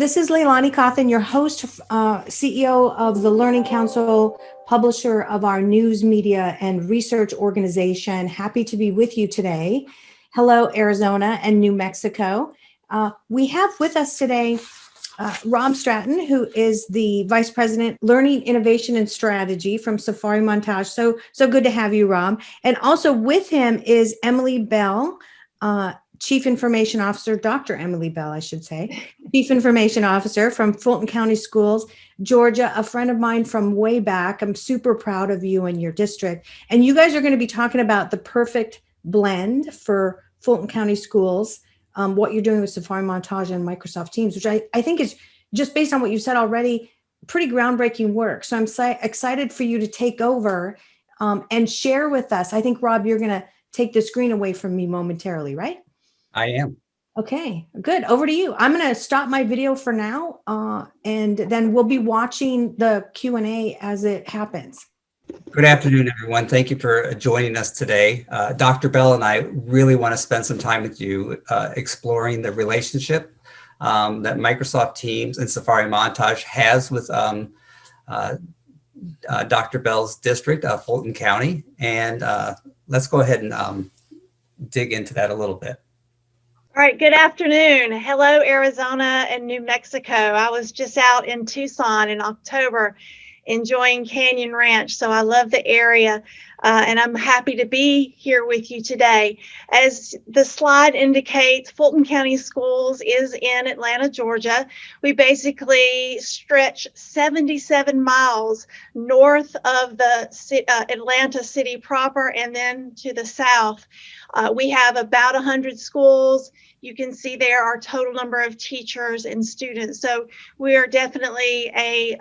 this is Leilani Cawthon, your host, CEO of the Learning Counsel, publisher of our news, media, and research organization. Happy to be with you today. Hello, Arizona and New Mexico. We have with us today Rob Stratton, who is the Vice President, Learning, Innovation, and Strategy from Safari Montage. So good to have you, Rob. And also with him is Emily Bell, Chief Information Officer, Dr. Emily Bell, I should say, Chief Information Officer from Fulton County Schools, Georgia, a friend of mine from way back. I'm super proud of you and your district. And you guys are going to be talking about the perfect blend for Fulton County Schools, what you're doing with Safari Montage and Microsoft Teams, which I think is, just based on what you said already, pretty groundbreaking work. So I'm excited for you to take over and share with us. I think, Rob, you're going to take the screen away from me momentarily, right? I am. Okay, good. Over to you. I'm going to stop my video for now, and then we'll be watching the Q&A as it happens. Good afternoon, everyone. Thank you for joining us today. Dr. Bell and I really want to spend some time with you exploring the relationship that Microsoft Teams and Safari Montage has with Dr. Bell's district, Fulton County. And let's go ahead and dig into that a little bit. All right, good afternoon. Hello, Arizona and New Mexico. I was just out in Tucson in October enjoying Canyon Ranch, so I love the area, and I'm happy to be here with you today. As the slide indicates, Fulton County Schools is in Atlanta, Georgia. We basically stretch 77 miles north of the Atlanta city proper and then to the south. We have about 100 schools. You can see there our total number of teachers and students. So we are definitely a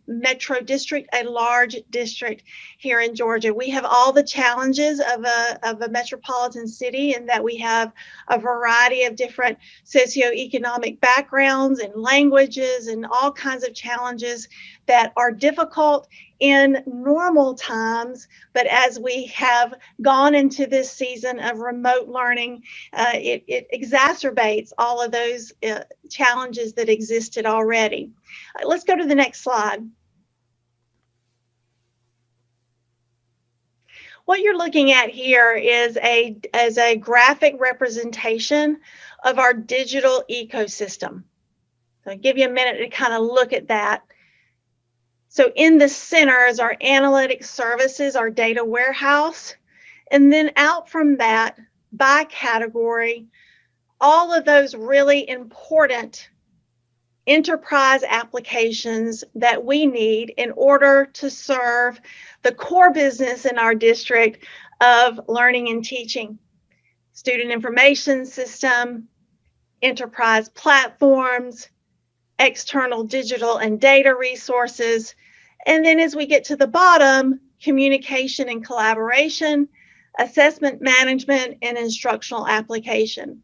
metro district, a large district here in Georgia. We have all the challenges of a metropolitan city in that we have a variety of different socioeconomic backgrounds and languages and all kinds of challenges that are difficult in normal times, but as we have gone into this season of remote learning, it exacerbates all of those challenges that existed already. Let's go to the next slide. What you're looking at here is a graphic representation of our digital ecosystem. So I'll give you a minute to kind of look at that. So in the center is our analytic services, our data warehouse. And then out from that, by category, all of those really important enterprise applications that we need in order to serve the core business in our district of learning and teaching. Student information system, enterprise platforms, external digital and data resources. And then as we get to the bottom, communication and collaboration, assessment management, and instructional application.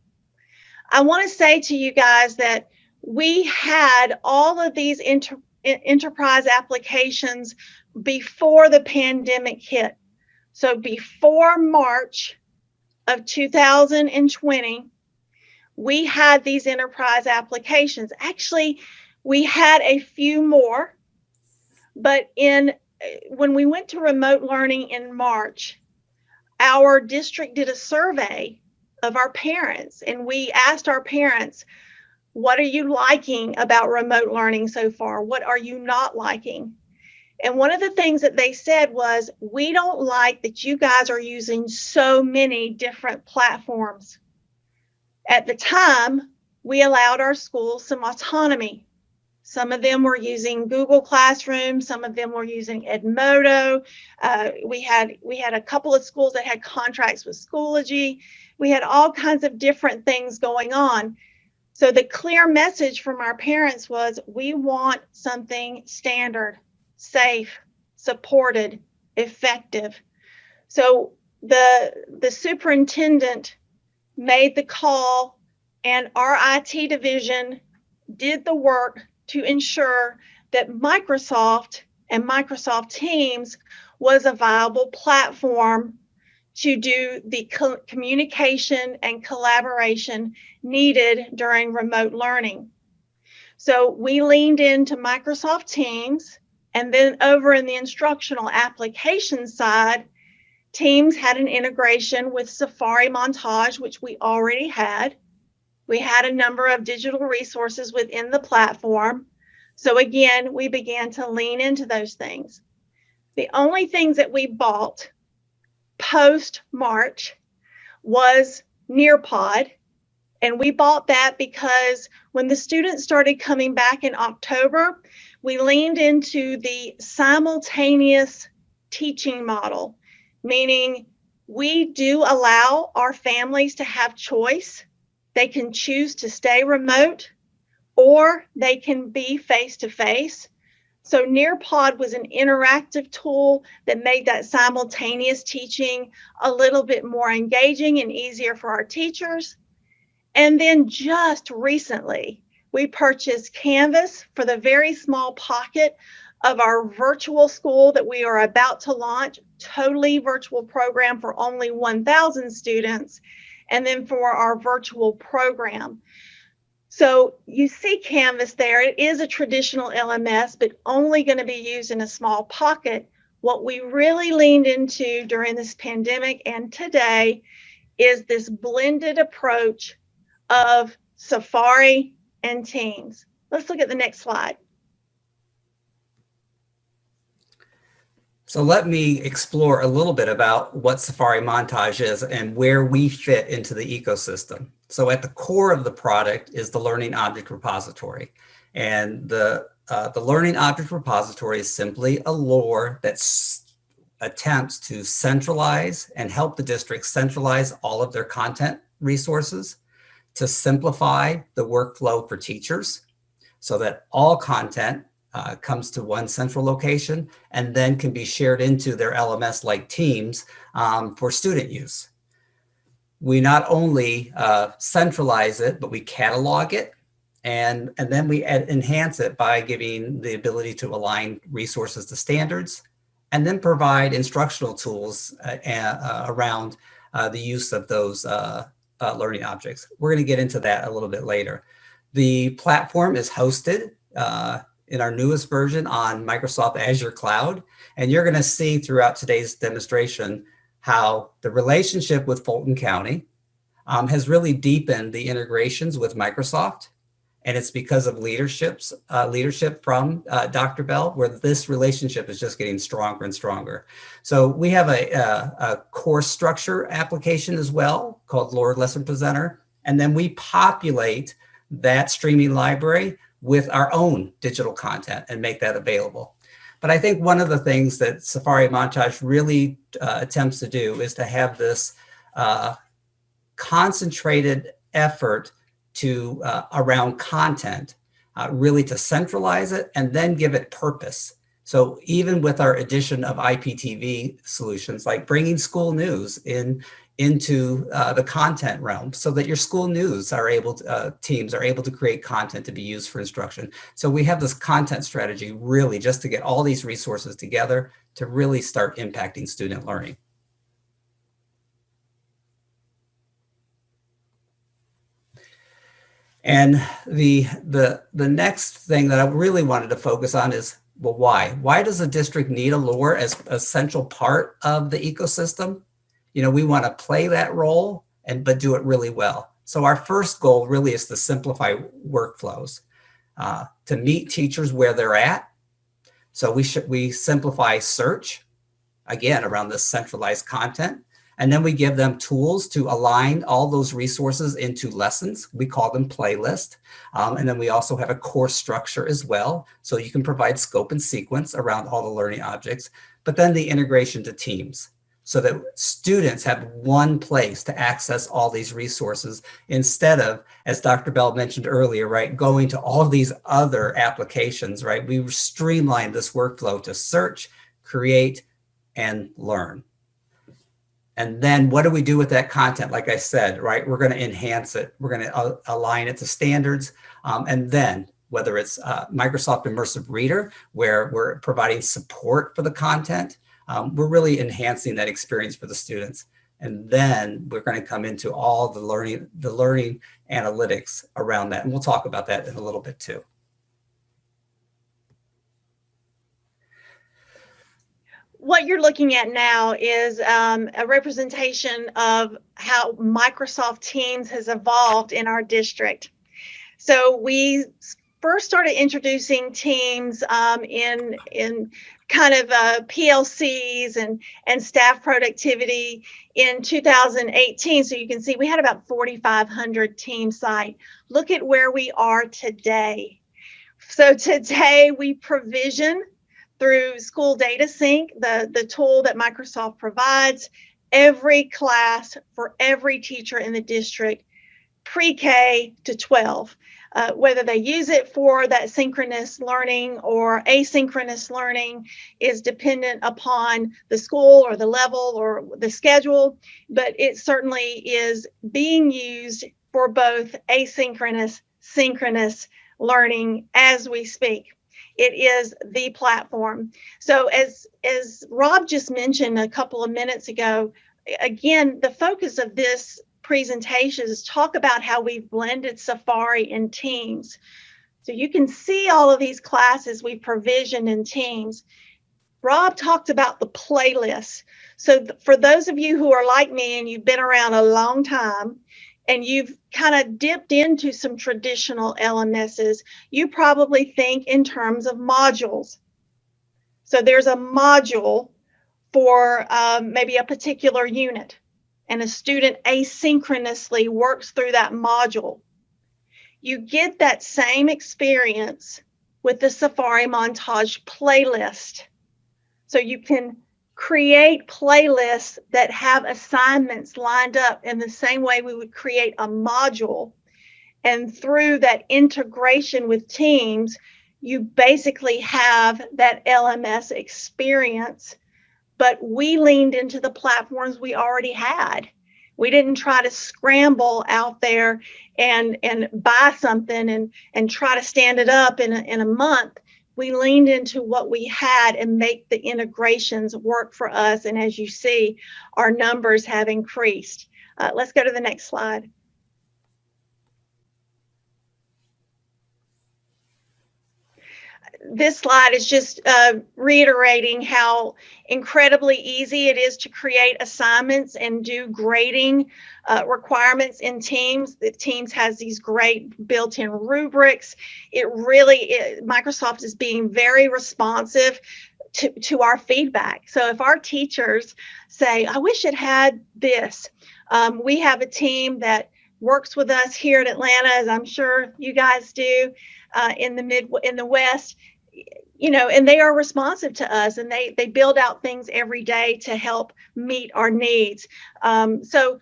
I want to say to you guys that we had all of these enterprise applications before the pandemic hit. So before March of 2020, we had these enterprise applications. Actually, we had a few more, but when we went to remote learning in March, our district did a survey of our parents, and we asked our parents, what are you liking about remote learning so far? What are you not liking? And one of the things that they said was, we don't like that you guys are using so many different platforms. At the time, we allowed our schools some autonomy. Some of them were using Google Classroom, some of them were using Edmodo. We had a couple of schools that had contracts with Schoology. We had all kinds of different things going on. So the clear message from our parents was, we want something standard, safe, supported, effective. So the superintendent made the call, and our IT division did the work to ensure that Microsoft and Microsoft Teams was a viable platform to do the communication and collaboration needed during remote learning. So we leaned into Microsoft Teams, and then over in the instructional application side, Teams had an integration with Safari Montage, which we already had. We had a number of digital resources within the platform. So again, we began to lean into those things. The only things that we bought post-March was Nearpod. And we bought that because when the students started coming back in October, we leaned into the simultaneous teaching model, meaning we do allow our families to have choice. They can choose to stay remote or they can be face-to-face. So Nearpod was an interactive tool that made that simultaneous teaching a little bit more engaging and easier for our teachers. And then just recently, we purchased Canvas for the very small pocket of our virtual school that we are about to launch, totally virtual program for only 1,000 students, and then for our virtual program. So you see Canvas there. It is a traditional LMS, but only going to be used in a small pocket. What we really leaned into during this pandemic and today is this blended approach of Safari and Teams. Let's look at the next slide. So let me explore a little bit about what Safari Montage is and where we fit into the ecosystem. So at the core of the product is the Learning Object Repository. And the Learning Object Repository is simply a lore that attempts to centralize and help the district centralize all of their content resources, to simplify the workflow for teachers so that all content comes to one central location and then can be shared into their LMS like Teams for student use. We not only centralize it, but we catalog it and then we enhance it by giving the ability to align resources to standards and then provide instructional tools around the use of those learning objects. We're going to get into that a little bit later. The platform is hosted in our newest version on Microsoft Azure Cloud. And you're going to see throughout today's demonstration how the relationship with Fulton County has really deepened the integrations with Microsoft. And it's because of leadership from Dr. Bell, where this relationship is just getting stronger and stronger. So we have a course structure application as well called Lord Lesson Presenter. And then we populate that streaming library with our own digital content and make that available. But I think one of the things that Safari Montage really attempts to do is to have this concentrated effort to around content, really to centralize it and then give it purpose. So even with our addition of IPTV solutions, like bringing school news into the content realm so that your school news are able to, teams are able to create content to be used for instruction. So we have this content strategy really just to get all these resources together to really start impacting student learning. And the next thing that I really wanted to focus on is, well, why? Why does a district need a lore as a central part of the ecosystem? You know, we want to play that role but do it really well. So our first goal really is to simplify workflows, to meet teachers where they're at. So we simplify search, again, around this centralized content. And then we give them tools to align all those resources into lessons. We call them playlist. And then we also have a course structure as well. So you can provide scope and sequence around all the learning objects, but then the integration to Teams so that students have one place to access all these resources instead of, as Dr. Bell mentioned earlier, right, going to all of these other applications, right? We streamline this workflow to search, create, and learn. And then what do we do with that content? Like I said, right, we're going to enhance it. We're going to align it to standards. And then whether it's Microsoft Immersive Reader, where we're providing support for the content, we're really enhancing that experience for the students. And then we're going to come into all the learning analytics around that. And we'll talk about that in a little bit too. what you're looking at now is a representation of how Microsoft Teams has evolved in our district. So we first started introducing Teams in kind of PLCs and staff productivity in 2018. So you can see we had about 4,500 Teams site. Look at where we are today. So today we provision through School Data Sync, the tool that Microsoft provides, every class for every teacher in the district, pre-K to 12. Whether they use it for that synchronous learning or asynchronous learning is dependent upon the school or the level or the schedule, but it certainly is being used for both asynchronous, synchronous learning as we speak. It is the platform. So as Rob just mentioned a couple of minutes ago, again, the focus of this presentation is talk about how we've blended Safari and Teams. So you can see all of these classes we've provisioned in Teams. Rob talked about the playlists. So for those of you who are like me and you've been around a long time and you've kind of dipped into some traditional LMSs, you probably think in terms of modules. So there's a module for maybe a particular unit, and a student asynchronously works through that module. You get that same experience with the Safari Montage playlist. So you can create playlists that have assignments lined up in the same way we would create a module. And through that integration with Teams, you basically have that LMS experience. But we leaned into the platforms we already had. We didn't try to scramble out there and buy something and try to stand it up in a month. We leaned into what we had and make the integrations work for us. And as you see, our numbers have increased. Let's go to the next slide. This slide is just reiterating how incredibly easy it is to create assignments and do grading requirements in Teams. The Teams has these great built-in rubrics. Microsoft is being very responsive to our feedback. So if our teachers say, I wish it had this, we have a team that works with us here at Atlanta, as I'm sure you guys do, in the West, and they are responsive to us, and they build out things every day to help meet our needs. So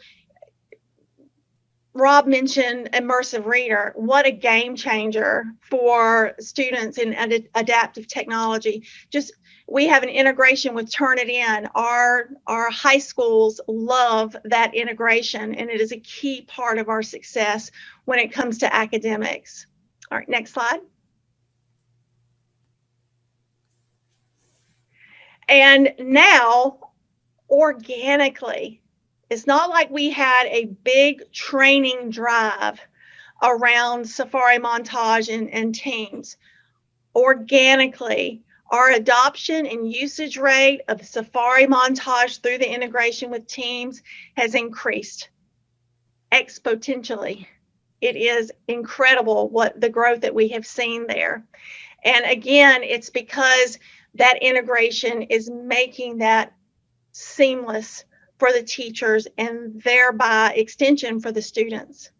Rob mentioned Immersive Reader. What a game changer for students in adaptive technology. We have an integration with Turnitin. Our high schools love that integration, and it is a key part of our success when it comes to academics. All right, next slide. And now, organically, it's not like we had a big training drive around Safari Montage and Teams. Organically, our adoption and usage rate of Safari Montage through the integration with Teams has increased exponentially. It is incredible what the growth that we have seen there. And again, it's because that integration is making that seamless for the teachers and thereby extension for the students.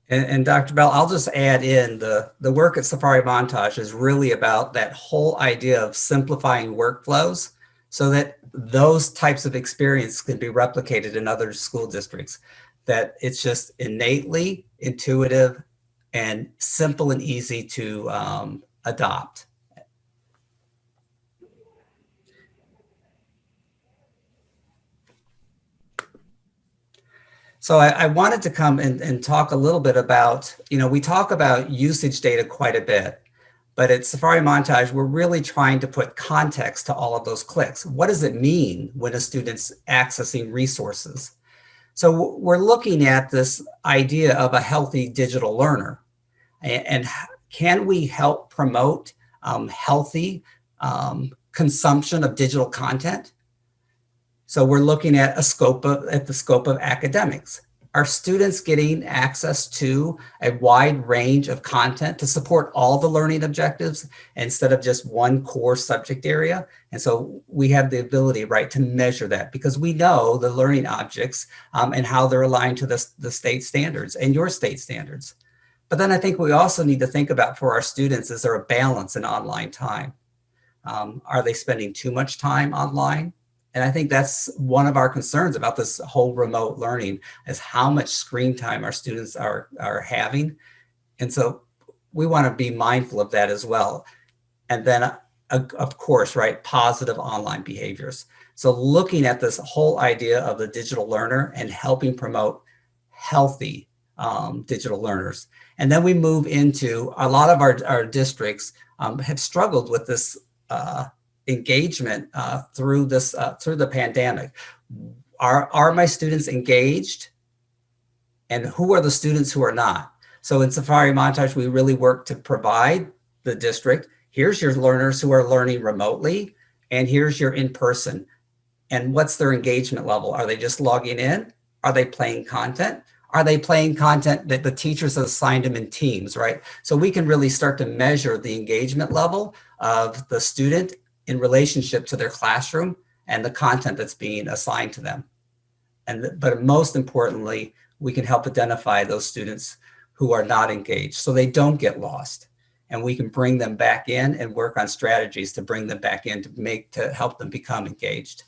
And Dr. Bell, I'll just add in the work at Safari Montage is really about that whole idea of simplifying workflows so that those types of experience can be replicated in other school districts, that it's just innately intuitive and simple and easy to adopt. So I wanted to come and talk a little bit about, we talk about usage data quite a bit, but at Safari Montage, we're really trying to put context to all of those clicks. What does it mean when a student's accessing resources? So we're looking at this idea of a healthy digital learner, and can we help promote healthy consumption of digital content. So we're looking at the scope of academics. Are students getting access to a wide range of content to support all the learning objectives instead of just one core subject area? And so we have the ability, right, to measure that because we know the learning objects and how they're aligned to the state standards and your state standards. But then I think we also need to think about for our students, is there a balance in online time? Are they spending too much time online? And I think that's one of our concerns about this whole remote learning is how much screen time our students are having. And so we want to be mindful of that as well. And then, of course, right, positive online behaviors. So looking at this whole idea of the digital learner and helping promote healthy digital learners. And then we move into a lot of our districts have struggled with this engagement through the pandemic. Are my students engaged? And who are the students who are not? So in Safari Montage, we really work to provide the district, here's your learners who are learning remotely, and here's your in-person. And what's their engagement level? Are they just logging in? Are they playing content? Are they playing content that the teachers have assigned them in teams, right? So we can really start to measure the engagement level of the student in relationship to their classroom and the content that's being assigned to them. But most importantly, we can help identify those students who are not engaged so they don't get lost. And we can bring them back in and work on strategies to bring them back in to help them become engaged.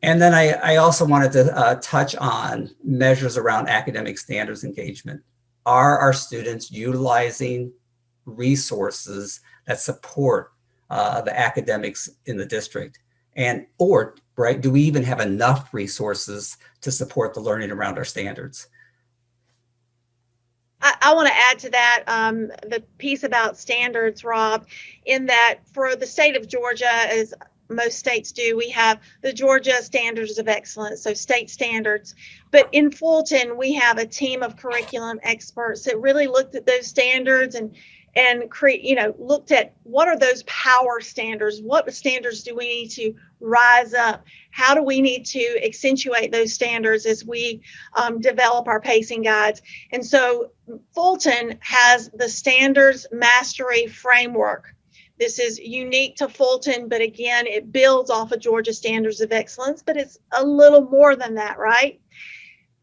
And then I also wanted to touch on measures around academic standards engagement. Are our students utilizing resources that support the academics in the district? Or right, do we even have enough resources to support the learning around our standards? I want to add to that the piece about standards, Rob, in that for the state of Georgia, as most states do, we have the Georgia Standards of Excellence, so state standards. But in Fulton, we have a team of curriculum experts that really looked at those standards and looked at what are those power standards? What standards do we need to rise up? How do we need to accentuate those standards as we develop our pacing guides? And so Fulton has the Standards Mastery Framework. This is unique to Fulton, but again, it builds off of Georgia Standards of Excellence, but it's a little more than that, right?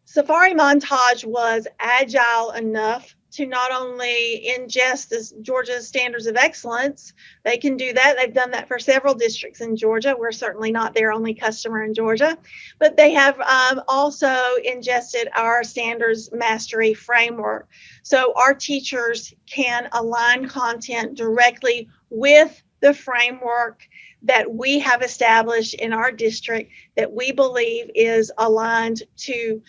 Safari Montage was agile enough to not only ingest this Georgia Standards of Excellence, they can do that. They've done that for several districts in Georgia. We're certainly not their only customer in Georgia, but they have also ingested our Standards Mastery Framework. So our teachers can align content directly with the framework that we have established in our district that we believe is aligned to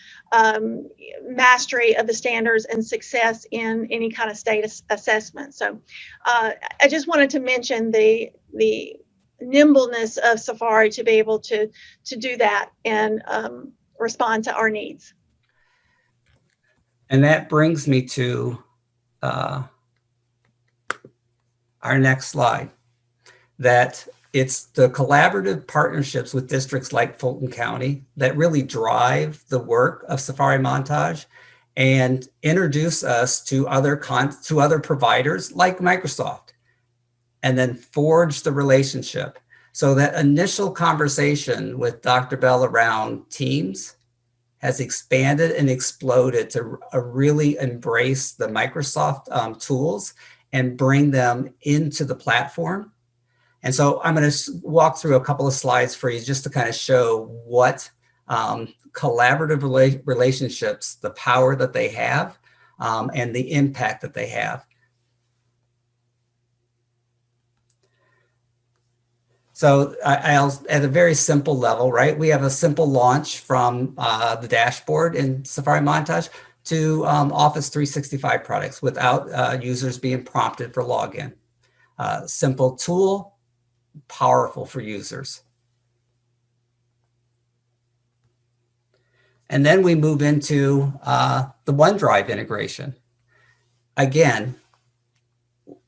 mastery of the standards and success in any kind of state assessment. So I just wanted to mention the nimbleness of Safari to be able to do that and respond to our needs. And that brings me to our next slide, that it's the collaborative partnerships with districts like Fulton County that really drive the work of Safari Montage and introduce us to other providers like Microsoft, and then forge the relationship. So that initial conversation with Dr. Bell around Teams has expanded and exploded to really embrace the Microsoft tools and bring them into the platform. And so I'm going to walk through a couple of slides for you just to kind of show what collaborative relationships, the power that they have, and the impact that they have. So I'll, at a very simple level, right? We have a simple launch from the dashboard in Safari Montage to Office 365 products without users being prompted for login. Simple tool, powerful for users. And then we move into the OneDrive integration. Again,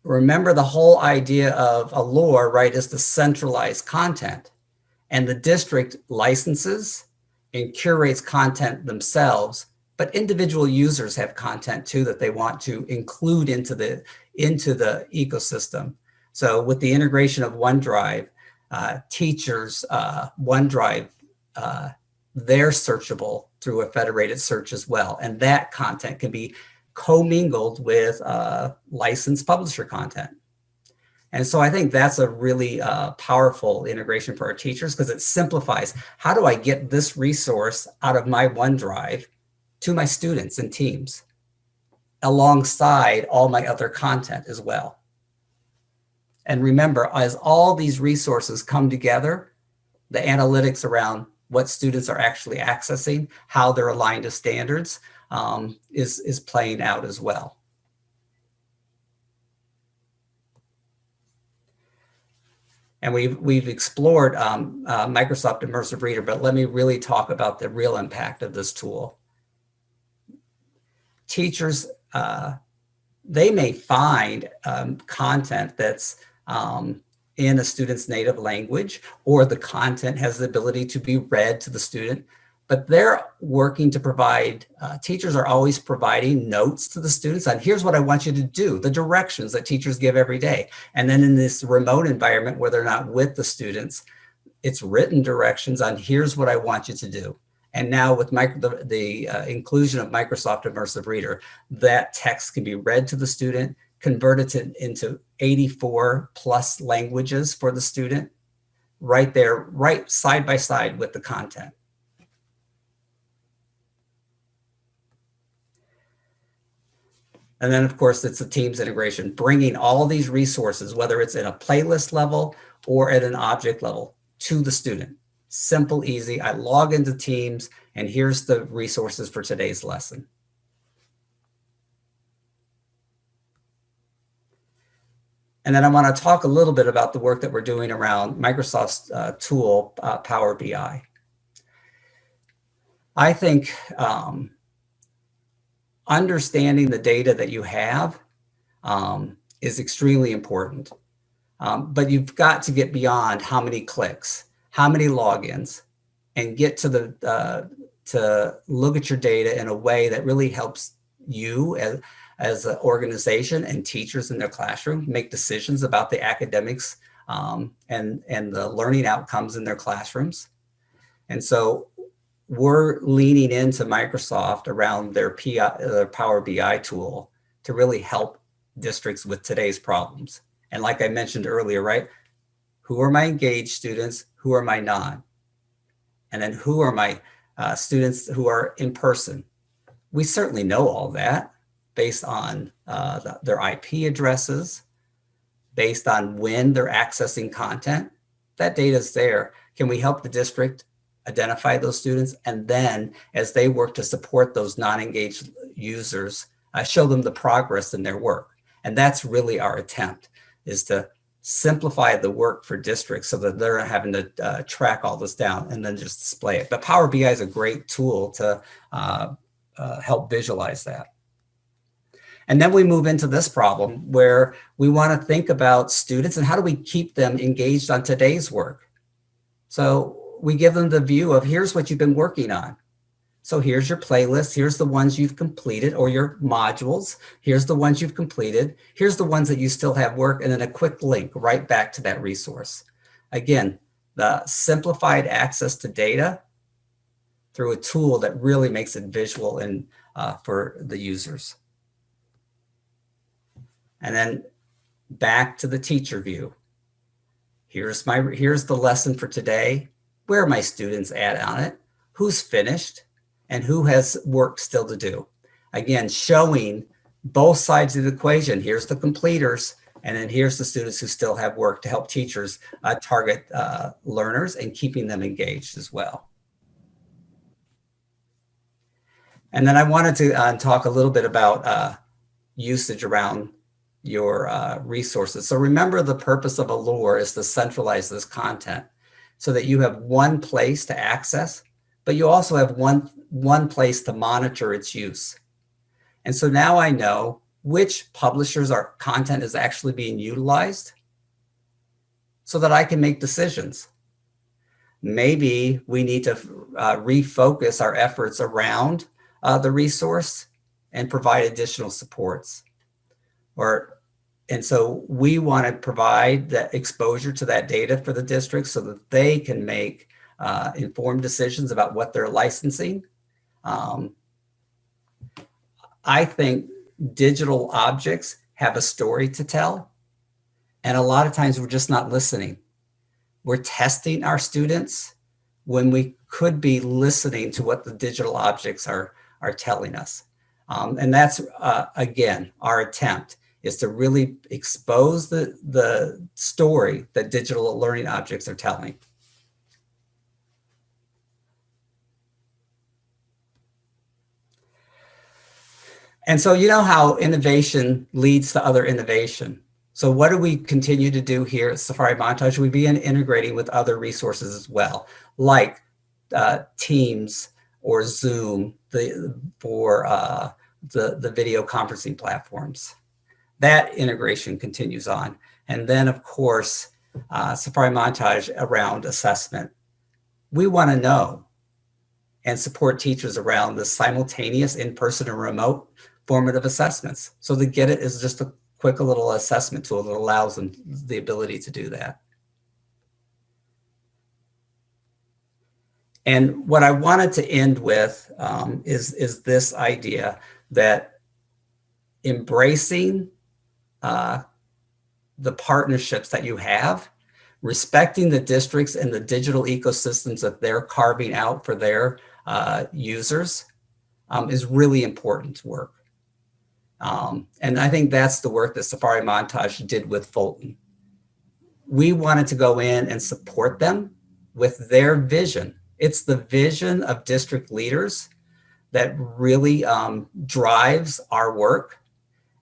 remember the whole idea of Allure, right, is the centralized content. And the district licenses and curates content themselves, but individual users have content too that they want to include into the ecosystem. So with the integration of OneDrive, teachers, OneDrive, they're searchable through a federated search as well. And that content can be commingled with licensed publisher content. And so I think that's a really powerful integration for our teachers, because it simplifies, how do I get this resource out of my OneDrive to my students and teams alongside all my other content as well. And remember, as all these resources come together, the analytics around what students are actually accessing, how they're aligned to standards, is playing out as well. And we've explored Microsoft Immersive Reader, but let me really talk about the real impact of this tool. Teachers, they may find content that's in a student's native language, or the content has the ability to be read to the student, but they're working to provide, teachers are always providing notes to the students on, here's what I want you to do, the directions that teachers give every day. And then in this remote environment where they're not with the students, it's written directions on, here's what I want you to do. And now with the inclusion of Microsoft Immersive Reader, that text can be read to the student, converted into 84 plus languages for the student, right there, right side by side with the content. And then, of course, it's the Teams integration, bringing all these resources, whether it's in a playlist level or at an object level, to the student. Simple, easy. I log into Teams, and here's the resources for today's lesson. And then I want to talk a little bit about the work that we're doing around Microsoft's tool, Power BI. I think understanding the data that you have is extremely important. But you've got to get beyond how many clicks, how many logins, and get to to look at your data in a way that really helps you as an organization and teachers in their classroom make decisions about the academics and the learning outcomes in their classrooms. And so we're leaning into Microsoft around their Power BI tool to really help districts with today's problems. And like I mentioned earlier, right? Who are my engaged students? Who are my non? And then who are my students who are in person? We certainly know all that based on their IP addresses, based on when they're accessing content. That data is there. Can we help the district identify those students? And then as they work to support those non-engaged users, show them the progress in their work. And that's really our attempt, is to simplify the work for districts so that they're not having to track all this down and then just display it. But Power BI is a great tool to help visualize that. And then we move into this problem where we want to think about students and how do we keep them engaged on today's work. So we give them the view of, here's what you've been working on. So here's your playlist. Here's the ones you've completed, or your modules. Here's the ones you've completed. Here's the ones that you still have work, and then a quick link right back to that resource. Again, the simplified access to data through a tool that really makes it visual and for the users. And then back to the teacher view. Here's the lesson for today. Where are my students at on it? Who's finished? And who has work still to do? Again, showing both sides of the equation. Here's the completers, and then here's the students who still have work to help teachers target learners and keeping them engaged as well. And then I wanted to talk a little bit about usage around your resources. So remember, the purpose of Allure is to centralize this content so that you have one place to access, but you also have one place to monitor its use. And so now I know which publishers our content is actually being utilized so that I can make decisions. Maybe we need to refocus our efforts around the resource and provide additional supports. And so we want to provide that exposure to that data for the district so that they can make informed decisions about what they're licensing. I think digital objects have a story to tell. And a lot of times we're just not listening. We're testing our students when we could be listening to what the digital objects are telling us. And that's, again, our attempt is to really expose the story that digital learning objects are telling. And so you know how innovation leads to other innovation. So what do we continue to do here at Safari Montage? We begin integrating with other resources as well, like Teams or Zoom for the video conferencing platforms. That integration continues on. And then, of course, Safari Montage around assessment. We want to know and support teachers around the simultaneous in-person and remote formative assessments. So the Get It is just a quick little assessment tool that allows them the ability to do that. And what I wanted to end with is this idea that embracing the partnerships that you have, respecting the districts and the digital ecosystems that they're carving out for their users is really important work. And I think that's the work that Safari Montage did with Fulton. We wanted to go in and support them with their vision. It's the vision of district leaders that really drives our work.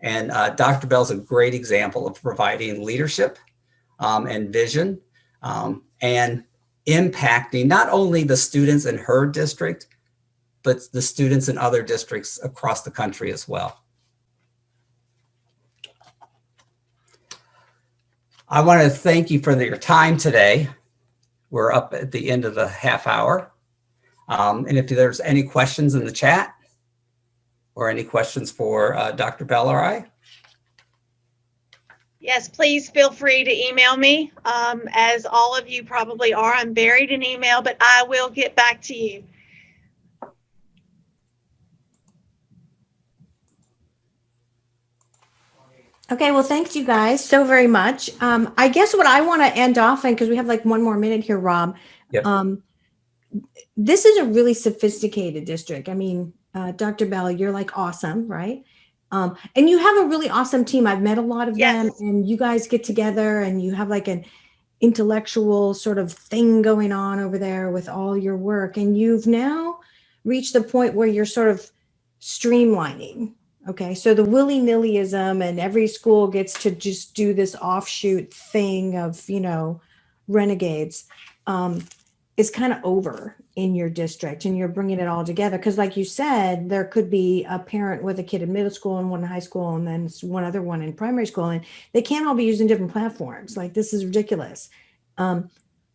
And Dr. Bell's a great example of providing leadership and vision and impacting not only the students in her district, but the students in other districts across the country as well. I want to thank you for your time today. We're up at the end of the half hour. And if there's any questions in the chat or any questions for Dr. Bell or I. Yes, please feel free to email me. As all of you probably are, I'm buried in email, but I will get back to you. Okay, well, thanks you guys so very much. I guess what I want to end off, and because we have like one more minute here, Rob, Yep. This is a really sophisticated district. I mean, Dr. Bell, you're like awesome, right? And you have a really awesome team. I've met a lot of them, and you guys get together and you have like an intellectual sort of thing going on over there with all your work. And you've now reached the point where you're sort of streamlining. Okay, so the willy-nillyism and every school gets to just do this offshoot thing of, you know, renegades is kind of over in your district, and you're bringing it all together. Because like you said, there could be a parent with a kid in middle school and one in high school and then one other one in primary school, and they can't all be using different platforms. Like, this is ridiculous.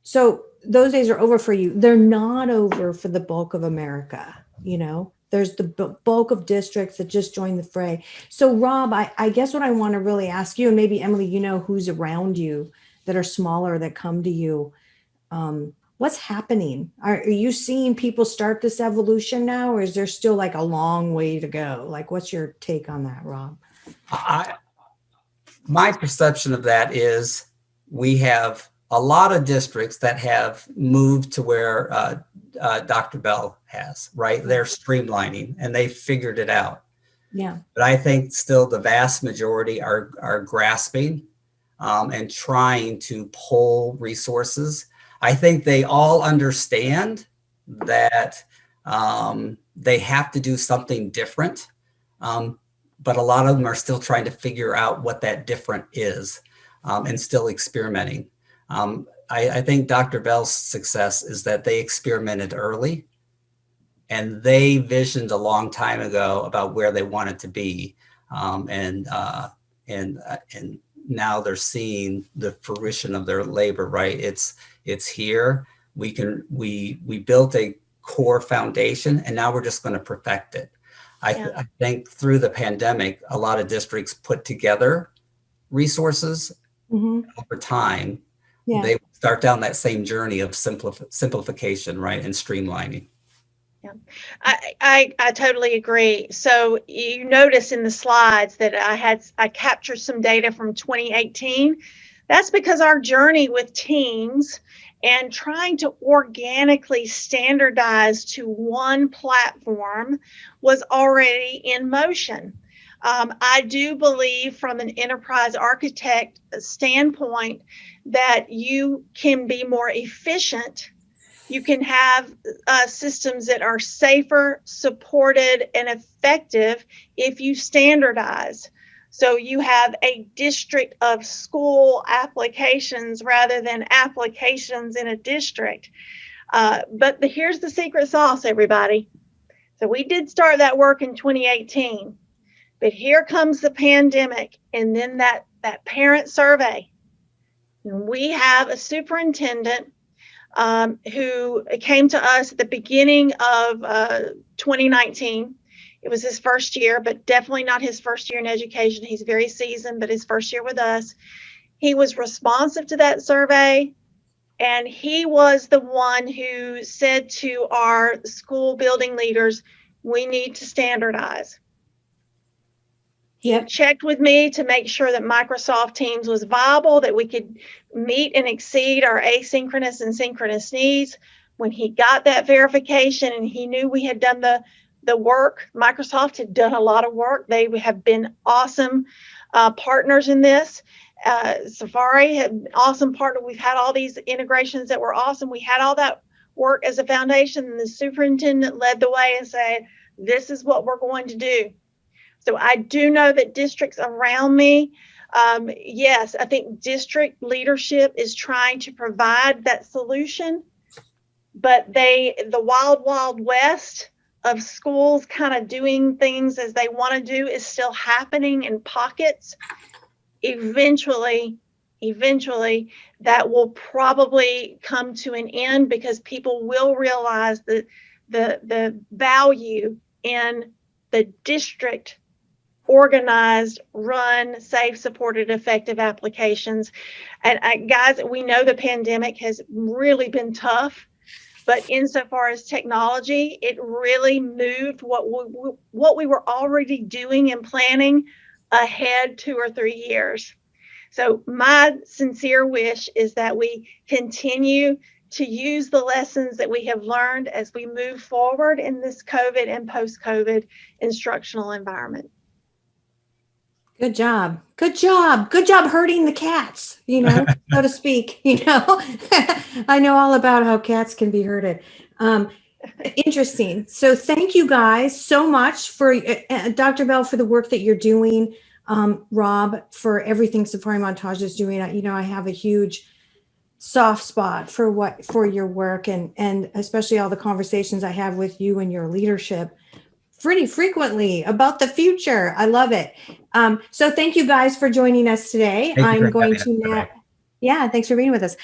So those days are over for you. They're not over for the bulk of America, you know? There's the bulk of districts that just joined the fray. So Rob, I guess what I want to really ask you, and maybe Emily, you know who's around you that are smaller that come to you. What's happening? Are you seeing people start this evolution now, or is there still like a long way to go? Like, what's your take on that, Rob? My perception of that is we have a lot of districts that have moved to where Dr. Bell has, right? They're streamlining and they figured it out. Yeah. But I think still the vast majority are grasping and trying to pull resources. I think they all understand that they have to do something different. But a lot of them are still trying to figure out what that different is and still experimenting. I think Dr. Bell's success is that they experimented early and they visioned a long time ago about where they wanted to be. And now they're seeing the fruition of their labor. Right? It's here. We built a core foundation, and now we're just going to perfect it. I think through the pandemic, a lot of districts put together resources. Over time, they start down that same journey of simplification, right, and streamlining. Yeah, I totally agree. So you notice in the slides that I captured some data from 2018. That's because our journey with teams and trying to organically standardize to one platform was already in motion. I do believe from an enterprise architect standpoint that you can be more efficient. You can have systems that are safer, supported, and effective if you standardize. So you have a district of school applications rather than applications in a district. But here's the secret sauce, everybody. So we did start that work in 2018, but here comes the pandemic and then that parent survey. And we have a superintendent who came to us at the beginning of 2019. It was his first year, but definitely not his first year in education. He's very seasoned, but his first year with us. He was responsive to that survey, and he was the one who said to our school building leaders, we need to standardize. He checked with me to make sure that Microsoft Teams was viable, that we could meet and exceed our asynchronous and synchronous needs. When he got that verification and he knew we had done the work, Microsoft had done a lot of work. They have been awesome partners in this. Safari had an awesome partner. We've had all these integrations that were awesome. We had all that work as a foundation, and the superintendent led the way and said, this is what we're going to do. So I do know that districts around me, yes, I think district leadership is trying to provide that solution, but the wild, wild west of schools kind of doing things as they want to do is still happening in pockets. Eventually, that will probably come to an end because people will realize that the value in the district organized, run, safe, supported, effective applications. And guys, we know the pandemic has really been tough, but insofar as technology, it really moved what we were already doing and planning ahead 2 or 3 years. So my sincere wish is that we continue to use the lessons that we have learned as we move forward in this COVID and post-COVID instructional environment. Good job. Good job. Good job herding the cats, so to speak. I know all about how cats can be herded. Interesting. So thank you guys so much for Dr. Bell for the work that you're doing. Rob, for everything Safari Montage is doing. I have a huge soft spot for your work and especially all the conversations I have with you and your leadership pretty frequently about the future. I love it. So thank you guys for joining us today. I'm going to now. Yeah, thanks for being with us.